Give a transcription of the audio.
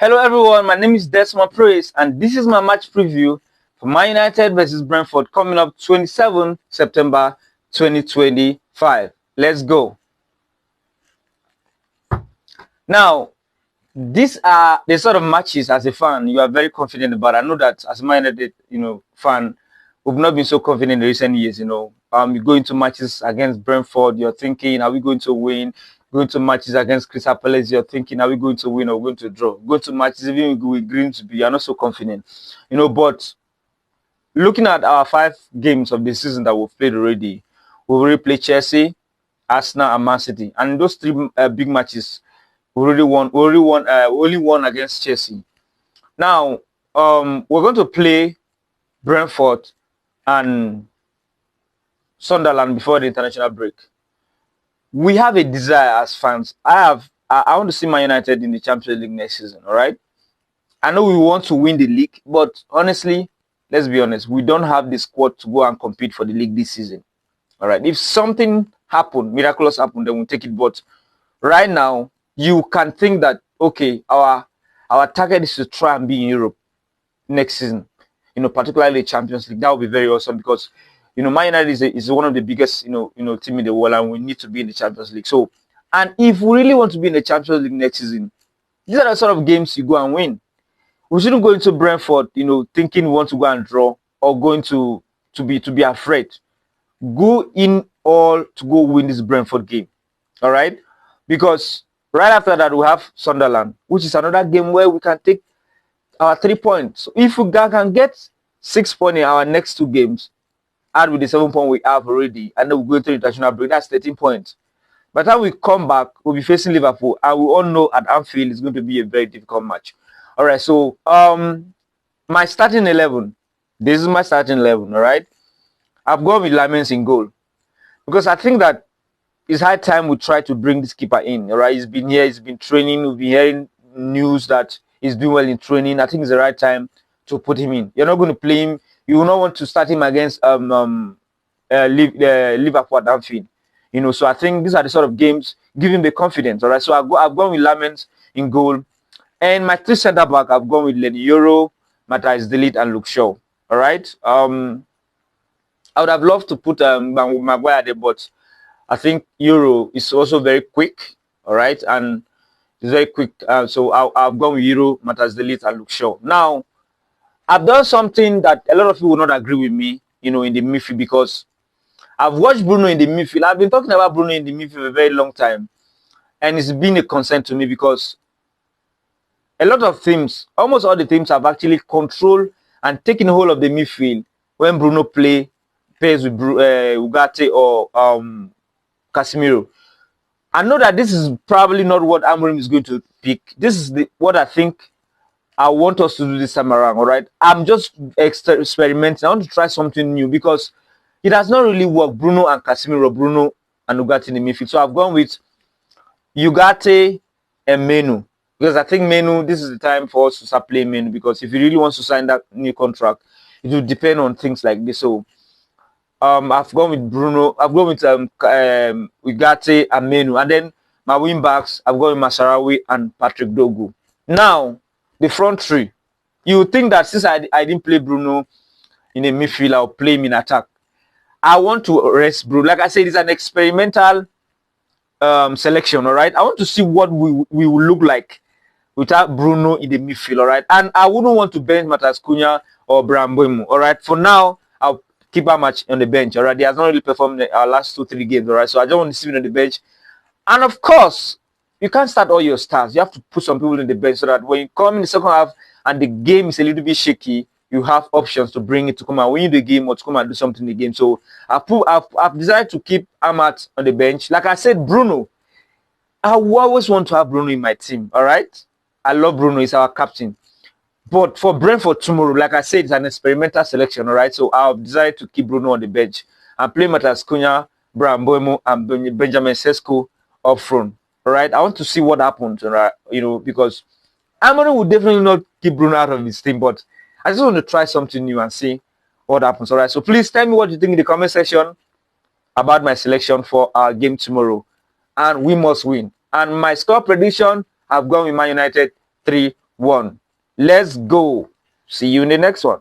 Hello everyone, my name is Desmond Praise and this is my match preview for Man United versus Brentford coming up 27 September 2025. Let's go. Now, these are the sort of matches as a fan you are very confident about. I know that as a Man United, fan, we've not been so confident in recent years. You go into matches against Brentford, you're thinking, are we going to win? Going to matches against Crystal Palace, you're thinking, are we going to win or going to draw? Going to matches even with Grimsby, you're not so confident. But looking at our 5 games of the season that we've played already, we've already played Chelsea, Arsenal, and Man City, and in those 3 big matches, we only won against Chelsea. Now, we're going to play Brentford and Sunderland before the international break. We have a desire as fans. I want to see Man United in the Champions League next season. All right. I know we want to win the league, but honestly, let's be honest, we don't have the squad to go and compete for the league this season. All right. If something happened, miraculous happened, then we'll take it. But right now, you can think that okay, our target is to try and be in Europe next season. Particularly Champions League. That would be very awesome because Man United is one of the biggest team in the world, and we need to be in the Champions League. So, and if we really want to be in the Champions League next season, these are the sort of games you go and win. We shouldn't go into Brentford, thinking we want to go and draw or going to be afraid. Go in all to go win this Brentford game. All right, because right after that we have Sunderland, which is another game where we can take our 3 points. So if we can get 6 points in our next 2 games, add with the 7 points we have already, and then we go into the international break, that's 13 points. By the time we come back, we'll be facing Liverpool, and we all know at Anfield it's going to be a very difficult match. All right, so my starting 11. This is my starting 11. All right, I've gone with Lamens in goal because I think that it's high time we try to bring this keeper in. All right, he's been here, he's been training. We've been hearing news that he's doing well in training. I think it's the right time to put him in. You're not going to play him. You will not want to start him against Liverpool at Anfield. So I think these are the sort of games give him the confidence. All right, so I've gone with Lamens in goal, and my 3 centre back I've gone with Lenny Euro, Matthias De Ligt, and Luke Shaw. All right, I would have loved to put Maguire there, but I think Euro is also very quick. All right, and it's very quick. So I've gone with Euro, Matthias De Ligt, and Luke Shaw. Now, I've done something that a lot of people will not agree with me, in the midfield, because I've watched Bruno in the midfield. I've been talking about Bruno in the midfield for a very long time, and it's been a concern to me because a lot of teams, almost all the teams, have actually controlled and taken hold of the midfield when Bruno plays with Ugarte or Casemiro. I know that this is probably not what Amorim is going to pick. This is what I think I want us to do this time around. All right, I'm just experimenting. I want to try something new because it has not really worked. Bruno and Casemiro, Bruno and Ugarte in the midfield. So I've gone with Ugarte and Menu because I think Menu, this is the time for us to start playing Menu, because if he really wants to sign that new contract, it will depend on things like this. So I've gone with Bruno. I've gone with Ugarte and Menu, and then my wing backs I've gone with Masarawi and Patrick Dogu. Now the front 3, you would think that since I didn't play Bruno in a midfield, I'll play him in attack. I want to rest Bruno. Like I said, it's an experimental selection. All right, I want to see what we will look like without Bruno in the midfield. All right, and I wouldn't want to bench Matheus Cunha or Bryan Mbeumo. All right, for now I'll keep our match on the bench. All right, he has not really performed our last 2-3 games. All right, so I don't want to see him on the bench. And of course, you can't start all your stars. You have to put some people in the bench so that when you come in the second half and the game is a little bit shaky, you have options to bring it to come and win the game or to come and do something in the game. So I've decided to keep Amat on the bench. Like I said, Bruno, I always want to have Bruno in my team. All right, I love Bruno. He's our captain. But for Brentford tomorrow, like I said, it's an experimental selection. All right, so I've decided to keep Bruno on the bench and play Matheus Cunha, Bryan Mbeumo, and Benjamin Sesko up front. All right, I want to see what happens. All right, because Amorim will definitely not keep Bruno out of his team, but I just want to try something new and see what happens. All right, so please tell me what you think in the comment section about my selection for our game tomorrow, and we must win. And my score prediction, I've gone with Man United 3-1. won. Let's go. See you in the next one.